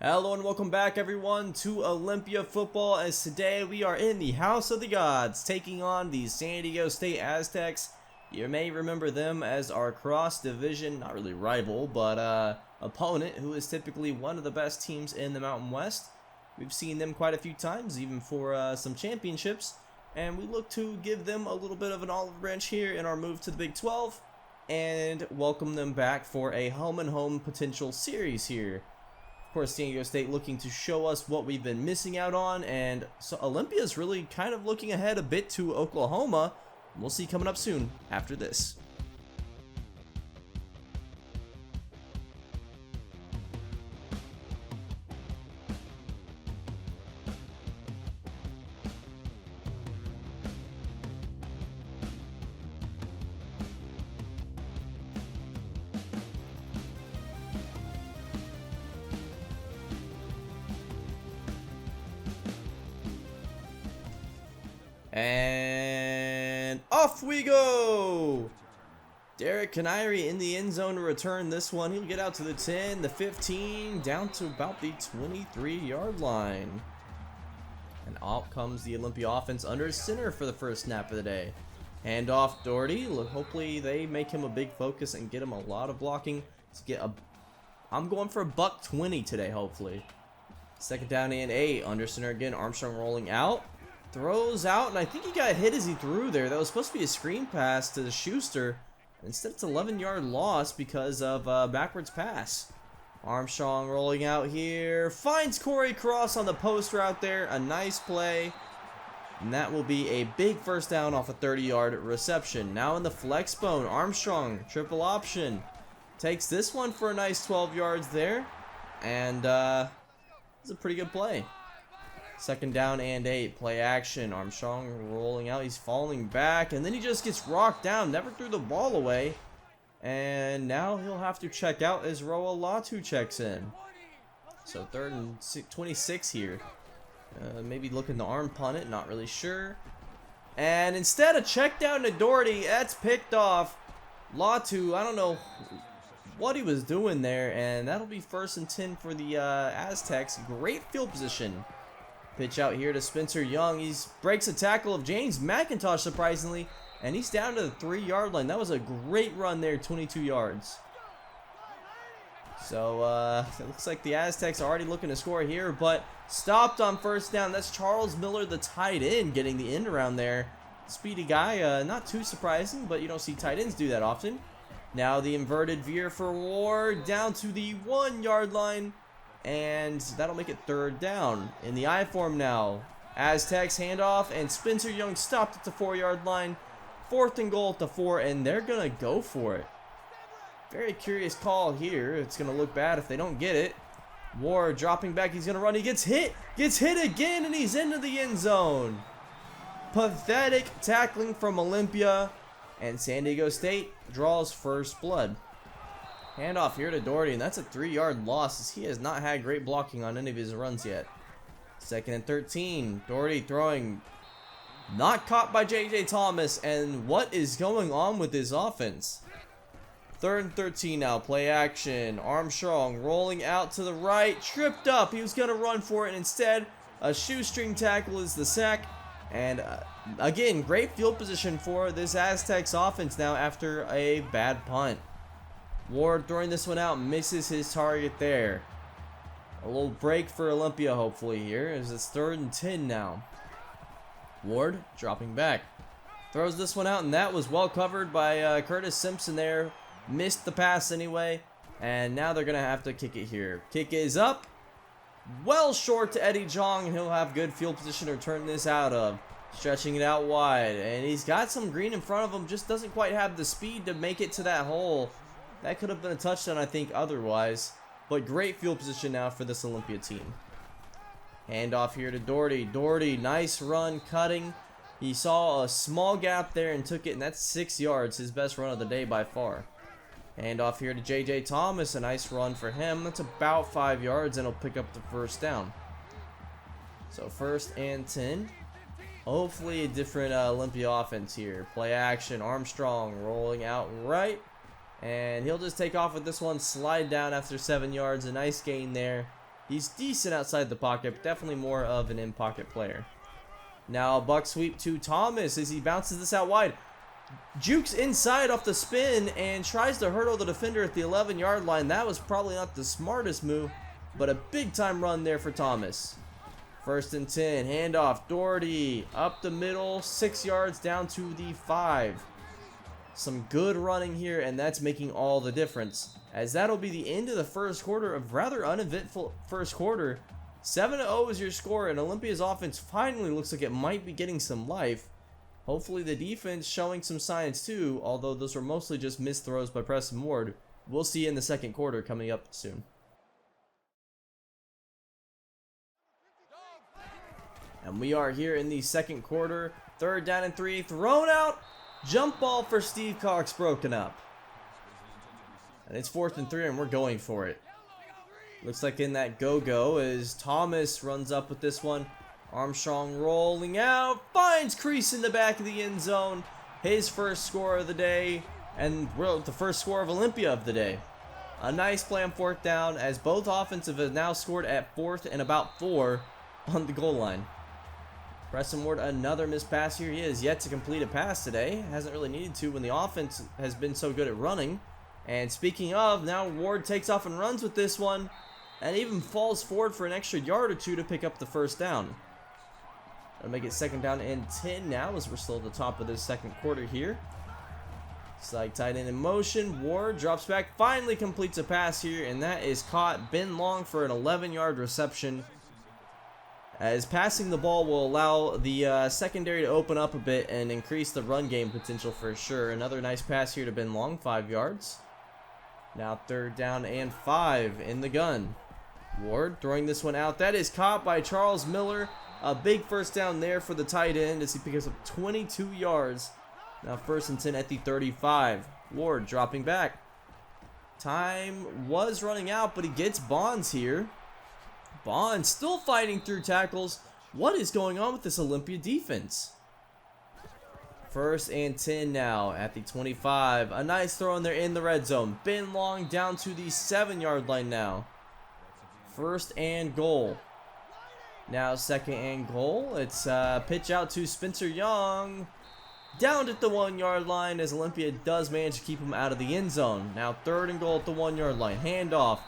Hello and welcome back everyone to Olympia football, as today we are in the House of the Gods taking on the San Diego State Aztecs. You may remember them as our cross-division, not really rival, but opponent, who is typically one of the best teams in the Mountain West. We've seen them quite a few times, even for some championships, and we look to give them a little bit of an olive branch here in our move to the Big 12 and welcome them back for a home-and-home potential series here. Of course, San Diego State looking to show us what we've been missing out on, and so Olympia is really kind of looking ahead a bit to Oklahoma. We'll see coming up soon after this. And off we go! Derek Canary in the end zone to return this one. He'll get out to the 10, the 15, down to about the 23-yard line. And out comes the Olympia offense under center for the first snap of the day. Hand off Doherty. Hopefully they make him a big focus and get him a lot of blocking. I'm going for a $120 today, hopefully. Second down and 8. Under center again. Armstrong rolling out. Throws out, and I think he got hit as he threw there. That was supposed to be a screen pass to the Schuster. Instead, it's an 11-yard loss because of backwards pass. Armstrong rolling out here. Finds Corey Cross on the post route there. A nice play. And that will be a big first down off a 30-yard reception. Now in the flex bone, Armstrong, triple option. Takes this one for a nice 12 yards there. And it's a pretty good play. Second down and 8, play action. Armstrong rolling out, he's falling back, and then he just gets rocked down, never threw the ball away. And now he'll have to check out as Roa Latu checks in. So third and 26 here. Maybe looking to arm punt it, not really sure. And instead of check down to Doherty, that's picked off. Latu, I don't know what he was doing there, and that'll be first and 10 for the Aztecs. Great field position. Pitch out here to Spencer Young. He breaks a tackle of James McIntosh, surprisingly, and he's down to the 3-yard line. That was a great run there, 22 yards. So it looks like the Aztecs are already looking to score here, but stopped on first down. That's Charles Miller, the tight end, getting the end around there. Speedy guy, not too surprising, but you don't see tight ends do that often. Now the inverted veer for Ward down to the 1-yard line. And that'll make it third down. In the I form now. Aztecs handoff, and Spencer Young stopped at the 4-yard line. Fourth and goal at the 4, and they're going to go for it. Very curious call here. It's going to look bad if they don't get it. Ward dropping back. He's going to run. He gets hit. Gets hit again, and he's into the end zone. Pathetic tackling from Olympia. And San Diego State draws first blood. Handoff here to Doherty, and that's a 3-yard loss, as he has not had great blocking on any of his runs yet. Second and 13. Doherty throwing. Not caught by J.J. Thomas, and what is going on with his offense? Third and 13 now. Play action. Armstrong rolling out to the right. Tripped up. He was going to run for it, and instead, a shoestring tackle is the sack. And again, great field position for this Aztecs offense now after a bad punt. Ward throwing this one out, misses his target there. A little break for Olympia hopefully here, as it's third and 10 now. Ward dropping back. Throws this one out, and that was well covered by Curtis Simpson there. Missed the pass anyway, and now they're going to have to kick it here. Kick is up. Well short to Eddie Jong, and he'll have good field position to turn this out of. Stretching it out wide, and he's got some green in front of him, just doesn't quite have the speed to make it to that hole. That could have been a touchdown, I think, otherwise. But great field position now for this Olympia team. Hand off here to Doherty. Doherty, nice run, cutting. He saw a small gap there and took it, and that's 6 yards, his best run of the day by far. Hand off here to J.J. Thomas, a nice run for him. That's about 5 yards, and he'll pick up the first down. So first and 10. Hopefully a different Olympia offense here. Play action. Armstrong rolling out right. And he'll just take off with this one. Slide down after 7 yards. A nice gain there. He's decent outside the pocket, but definitely more of an in-pocket player. Now a buck sweep to Thomas as he bounces this out wide. Jukes inside off the spin and tries to hurdle the defender at the 11-yard line. That was probably not the smartest move, but a big-time run there for Thomas. 1st and 10, handoff, Doherty, up the middle, 6 yards down to the 5. Some good running here, and that's making all the difference, as that'll be the end of the first quarter of rather uneventful first quarter. 7-0 is your score, and Olympia's offense finally looks like it might be getting some life. Hopefully the defense showing some signs too, although those were mostly just missed throws by Preston Ward. We'll see in the second quarter coming up soon. And we are here in the second quarter. 3rd down and 3. Thrown out. Jump ball for Steve Cox broken up. And it's 4th and 3 and we're going for it. Looks like in that go-go as Thomas runs up with this one. Armstrong rolling out. Finds crease in the back of the end zone. His first score of the day. And the first score of Olympia of the day. A nice play on 4th down as both offensive have now scored at 4th and about 4 on the goal line. Preston Ward, another missed pass here. He has yet to complete a pass today. Hasn't really needed to when the offense has been so good at running. And speaking of, now Ward takes off and runs with this one. And even falls forward for an extra yard or 2 to pick up the 1st down. That'll make it 2nd down and 10 now as we're still at the top of this second quarter here. It's like tight end in motion. Ward drops back, finally completes a pass here. And that is caught. Ben Long for an 11-yard reception. As passing the ball will allow the secondary to open up a bit and increase the run game potential for sure. Another nice pass here to Ben Long, 5 yards. Now 3rd down and 5 in the gun. Ward throwing this one out. That is caught by Charles Miller. A big 1st down there for the tight end as he picks up 22 yards. Now 1st and 10 at the 35. Ward dropping back. Time was running out, but he gets Bonds here. Bond still fighting through tackles. What is going on with this Olympia defense? 1st and 10 now at the 25. A nice throw in there in the red zone. Ben Long down to the 7-yard line now. 1st and goal. Now 2nd and goal. It's pitch out to Spencer Young. Down at the 1-yard line as Olympia does manage to keep him out of the end zone. Now 3rd and goal at the 1-yard line. Handoff.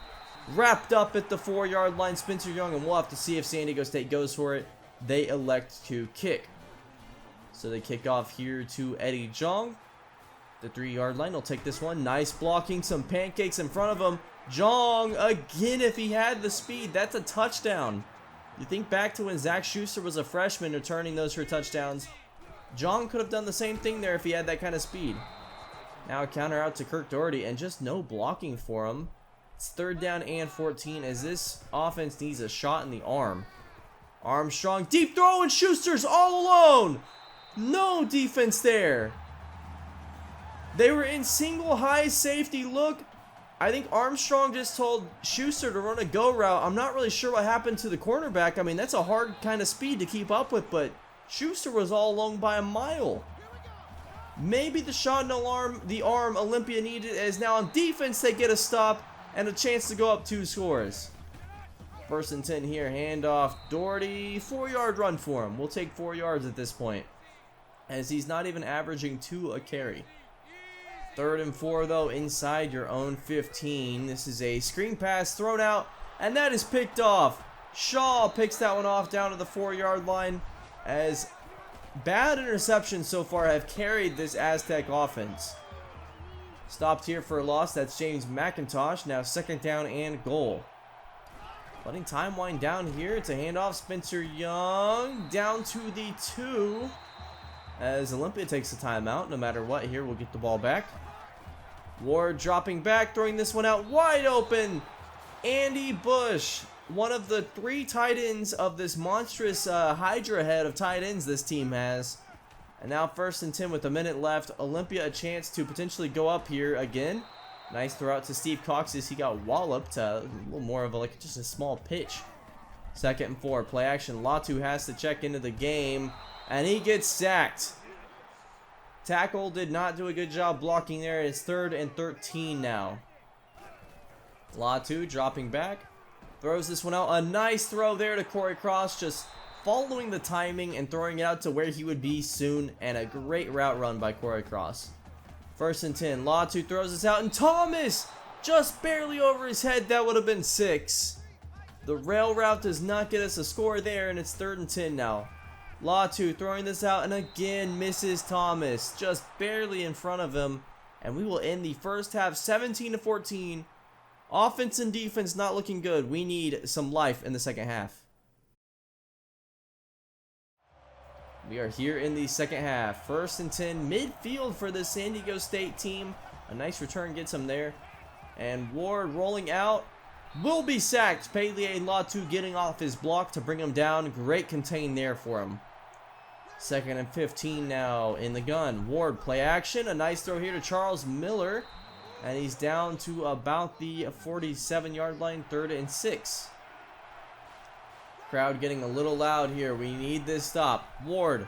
Wrapped up at the 4-yard line, Spencer Young, and we'll have to see if San Diego State goes for it. They elect to kick. So they kick off here to Eddie Jong. The 3-yard line, he'll take this one. Nice blocking, some pancakes in front of him. Jong, again, if he had the speed, that's a touchdown. You think back to when Zach Schuster was a freshman returning those for touchdowns. Jong could have done the same thing there if he had that kind of speed. Now a counter out to Kirk Doherty, and just no blocking for him. It's 3rd down and 14 as this offense needs a shot in the arm. Armstrong, deep throw, and Schuster's all alone. No defense there. They were in single high safety look. I think Armstrong just told Schuster to run a go route. I'm not really sure what happened to the cornerback. I mean, that's a hard kind of speed to keep up with, but Schuster was all alone by a mile. Maybe the shot in the arm Olympia needed, as now on defense they get a stop and a chance to go up 2 scores. 1st and 10 here, handoff, Doherty, 4-yard run for him. We'll take 4 yards at this point, as he's not even averaging 2 a carry. 3rd and 4 though, inside your own 15. This is a screen pass thrown out, and that is picked off. Shaw picks that one off down to the 4-yard line, as bad interceptions so far have carried this Aztec offense. Stopped here for a loss. That's James McIntosh. Now 2nd down and goal. Letting time wind down here. It's a handoff. Spencer Young down to the 2. As Olympia takes the timeout. No matter what here, we'll get the ball back. Ward dropping back, throwing this one out wide open. Andy Bush, one of the 3 tight ends of this monstrous Hydra head of tight ends this team has. And now 1st and 10 with a minute left. Olympia a chance to potentially go up here again. Nice throw out to Steve Cox as he got walloped. A little more of just a small pitch. 2nd and 4. Play action. Latu has to check into the game. And he gets sacked. Tackle did not do a good job blocking there. It's 3rd and 13 now. Latu dropping back. Throws this one out. A nice throw there to Corey Cross. Just following the timing and throwing it out to where he would be soon. And a great route run by Corey Cross. 1st and 10. Latu throws this out. And Thomas just barely over his head. That would have been 6. The rail route does not get us a score there. And it's 3rd and 10 now. Latu throwing this out. And again misses Thomas. Just barely in front of him. And we will end the first half 17-14. Offense and defense not looking good. We need some life in the second half. We are here in the second half. 1st and 10 midfield for the San Diego State team. A nice return gets him there. And Ward rolling out. Will be sacked. Pele Latu getting off his block to bring him down. Great contain there for him. 2nd and 15 now in the gun. Ward play action. A nice throw here to Charles Miller. And he's down to about the 47-yard line. 3rd and 6. Crowd getting a little loud here. We need this stop. Ward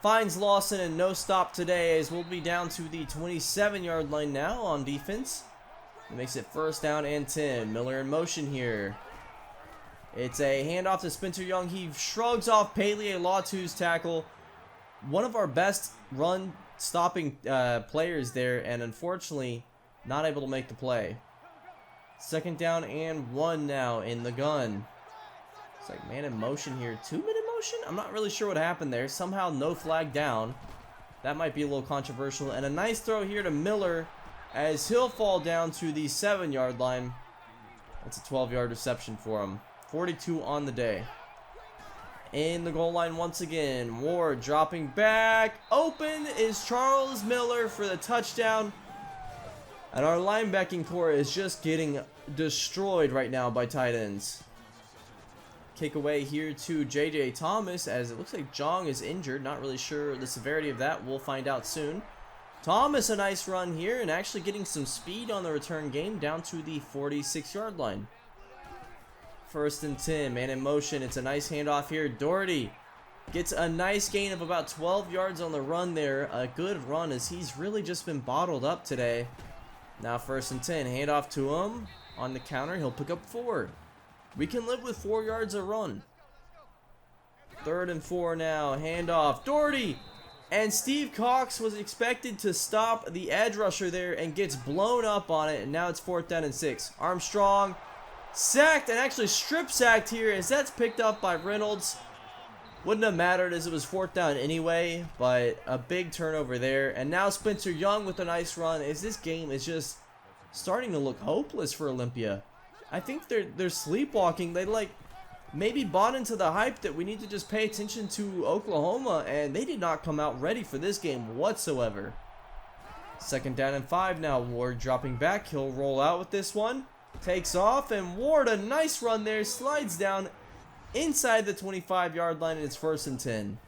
finds Lawson and no stop today as we'll be down to the 27-yard line now on defense. It makes it 1st down and 10. Miller in motion here. It's a handoff to Spencer Young. He shrugs off Pele Latu's tackle. One of our best run stopping players there, and unfortunately not able to make the play. 2nd down and 1 now in the gun. It's like man in motion here. 2-minute motion? I'm not really sure what happened there. Somehow no flag down. That might be a little controversial. And a nice throw here to Miller as he'll fall down to the 7-yard line. That's a 12-yard reception for him. 42 on the day. In the goal line once again. Ward dropping back. Open is Charles Miller for the touchdown. And our linebacking core is just getting destroyed right now by tight ends. Kick away here to J.J. Thomas as it looks like Jong is injured. Not really sure the severity of that. We'll find out soon. Thomas a nice run here and actually getting some speed on the return game down to the 46-yard line. 1st and 10, man in motion. It's a nice handoff here. Doherty gets a nice gain of about 12 yards on the run there. A good run as he's really just been bottled up today. Now 1st and 10, handoff to him. On the counter, he'll pick up 4. We can live with 4 yards a run. 3rd and 4 now, handoff. Doherty! And Steve Cox was expected to stop the edge rusher there and gets blown up on it. And now it's 4th down and 6. Armstrong sacked and actually strip sacked here as that's picked up by Reynolds. Wouldn't have mattered as it was 4th down anyway, but a big turnover there. And now Spencer Young with a nice run as this game is just starting to look hopeless for Olympia. I think they're sleepwalking. They maybe bought into the hype that we need to just pay attention to Oklahoma, and they did not come out ready for this game whatsoever. 2nd down and 5 now. Ward dropping back. He'll roll out with this one. Takes off, and Ward, a nice run there, slides down inside the 25-yard line, and it's 1st and 10.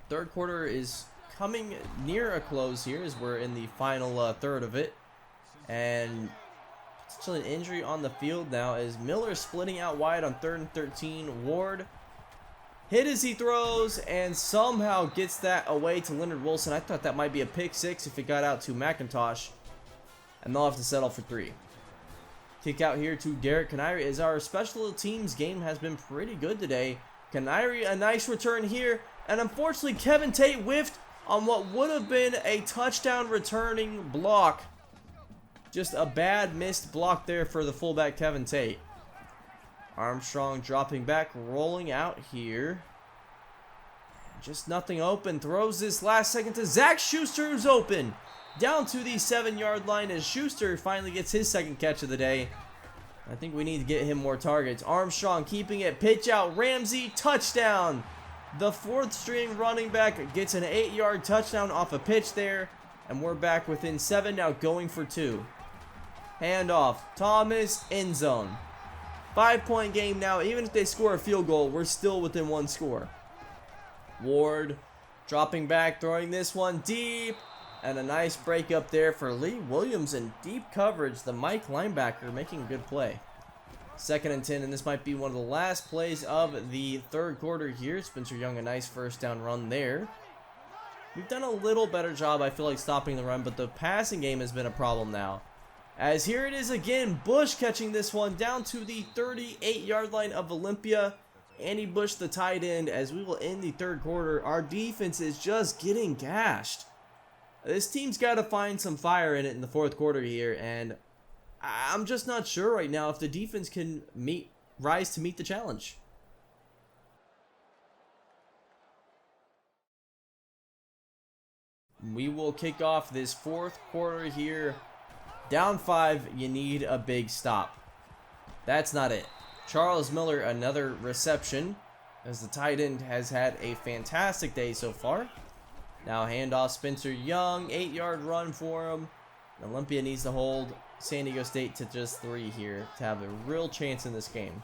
3rd quarter is coming near a close here as we're in the final third of it. And still an injury on the field now as Miller splitting out wide on 3rd and 13. Ward hit as he throws and somehow gets that away to Leonard Wilson. I thought that might be a pick 6 if it got out to McIntosh. And they'll have to settle for 3. Kick out here to Garrett Canary as our special teams game has been pretty good today. Canary, a nice return here. And unfortunately, Kevin Tate whiffed on what would have been a touchdown returning block. Just a bad missed block there for the fullback Kevin Tate. Armstrong dropping back, rolling out here. Just nothing open. Throws this last second to Zach Schuster, who's open. Down to the 7-yard line as Schuster finally gets his 2nd catch of the day. I think we need to get him more targets. Armstrong keeping it. Pitch out. Ramsey, touchdown. The 4th string running back gets an 8-yard touchdown off a pitch there. And we're back within 7 now, going for 2. Handoff. Thomas, end zone. 5-point game now. Even if they score a field goal, we're still within 1 score. Ward dropping back, throwing this one deep. And a nice break up there for Lee Williams in deep coverage. The Mike linebacker making a good play. 2nd and 10, and this might be one of the last plays of the 3rd quarter here. Spencer Young, a nice 1st down run there. We've done a little better job, I feel like, stopping the run, but the passing game has been a problem now. As here it is again, Bush catching this one down to the 38-yard line of Olympia. Andy Bush, the tight end, as we will end the third quarter. Our defense is just getting gashed. This team's got to find some fire in it in the fourth quarter here, and I'm just not sure right now if the defense can rise to meet the challenge. We will kick off this fourth quarter here. Down 5, you need a big stop. That's not it. Charles Miller, another reception, as the tight end has had a fantastic day so far. Now handoff Spencer Young, 8-yard run for him. Olympia needs to hold San Diego State to just 3 here to have a real chance in this game.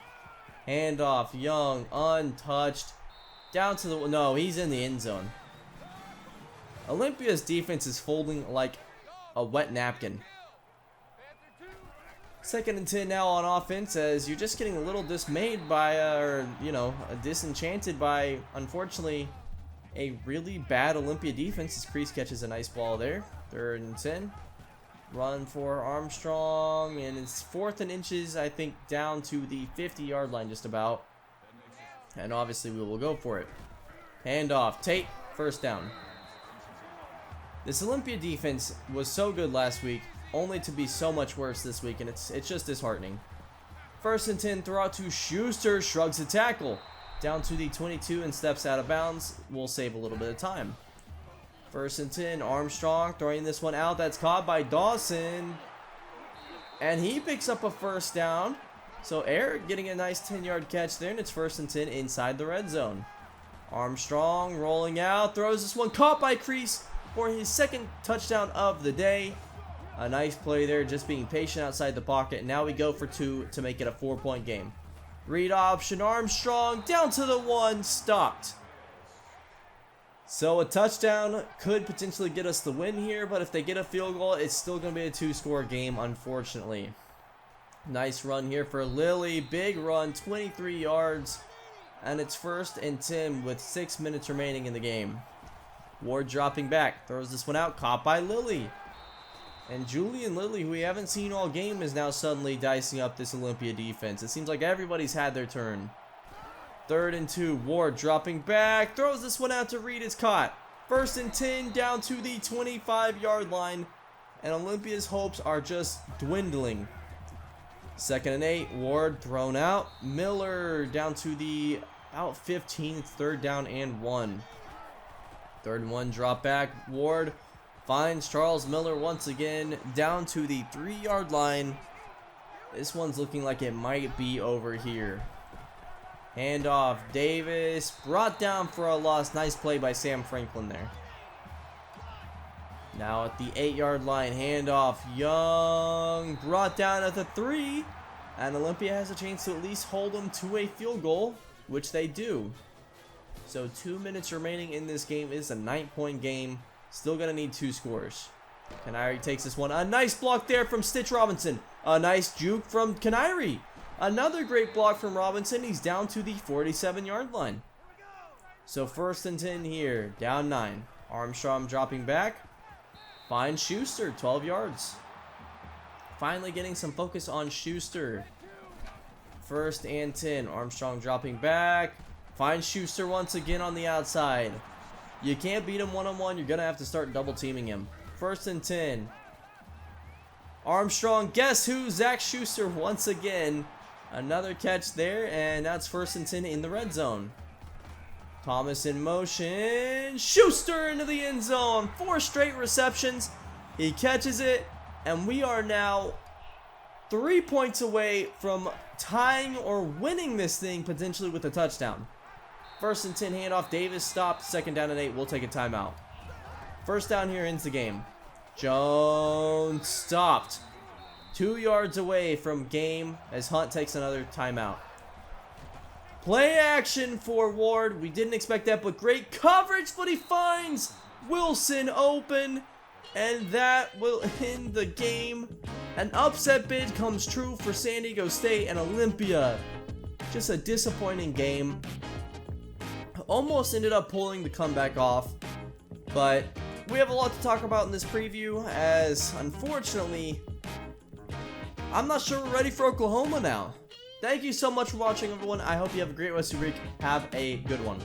Handoff Young, untouched. Down to the, no, he's in the end zone. Olympia's defense is folding like a wet napkin. 2nd and 10 now on offense, as you're just getting a little dismayed by, disenchanted by, unfortunately, a really bad Olympia defense. As Kreese catches a nice ball there. 3rd and 10. Run for Armstrong, and it's 4th and inches, I think, down to the 50-yard line just about. And obviously we will go for it. Handoff, Tate, 1st down. This Olympia defense was so good last week, only to be so much worse this week, and it's just disheartening. 1st and 10, throw out to Schuster, shrugs the tackle. Down to the 22 and steps out of bounds. We'll save a little bit of time. 1st and 10, Armstrong throwing this one out. That's caught by Dawson. And he picks up a 1st down. So Eric getting a nice 10-yard catch there, and it's 1st and 10 inside the red zone. Armstrong rolling out, throws this one, caught by Kreese for his 2nd touchdown of the day. A nice play there, just being patient outside the pocket. And now we go for 2 to make it a 4-point game. Read option, Armstrong down to the 1, stopped. So a touchdown could potentially get us the win here, but if they get a field goal, it's still going to be a 2-score game, unfortunately. Nice run here for Lilly, big run, 23 yards, and it's 1st and 10 with 6 minutes remaining in the game. Ward dropping back, throws this one out, caught by Lilly. And Julian Lilly, who we haven't seen all game, is now suddenly dicing up this Olympia defense. It seems like everybody's had their turn. 3rd and 2, Ward dropping back, throws this one out to Reed, it's caught. 1st and 10, down to the 25-yard line, and Olympia's hopes are just dwindling. 2nd and 8, Ward thrown out, Miller down to the about 15th, 3rd down and 1. 3rd and 1, drop back, Ward finds Charles Miller once again down to the 3-yard line. This one's looking like it might be over here. Handoff, Davis, brought down for a loss. Nice play by Sam Franklin there. Now at the 8-yard line, handoff, Young, brought down at the 3. And Olympia has a chance to at least hold them to a field goal, which they do. So 2 minutes remaining in this game. Is a 9-point game. Still going to need 2 scores. Canary takes this one. A nice block there from Stitch Robinson. A nice juke from Canary. Another great block from Robinson. He's down to the 47-yard line. So 1st and 10 here. Down 9. Armstrong dropping back. Finds Schuster. 12 yards. Finally getting some focus on Schuster. 1st and 10. Armstrong dropping back. Finds Schuster once again on the outside. You can't beat him one-on-one. You're going to have to start double teaming him. 1st and 10. Armstrong, guess who? Zach Schuster once again. Another catch there, and that's 1st and 10 in the red zone. Thomas in motion. Schuster into the end zone. 4 straight receptions. He catches it, and we are now 3 points away from tying or winning this thing potentially with a touchdown. 1st and 10 handoff. Davis stopped. 2nd down and 8. We'll take a timeout. 1st down here ends the game. Jones stopped. 2 yards away from game as Hunt takes another timeout. Play action for Ward. We didn't expect that, but great coverage, but he finds Wilson open, and that will end the game. An upset bid comes true for San Diego State and Olympia. Just a disappointing game. Almost ended up pulling the comeback off, but we have a lot to talk about in this preview, as unfortunately I'm not sure we're ready for Oklahoma now. Thank you so much for watching, everyone. I hope you have a great rest of your week. Have a good one.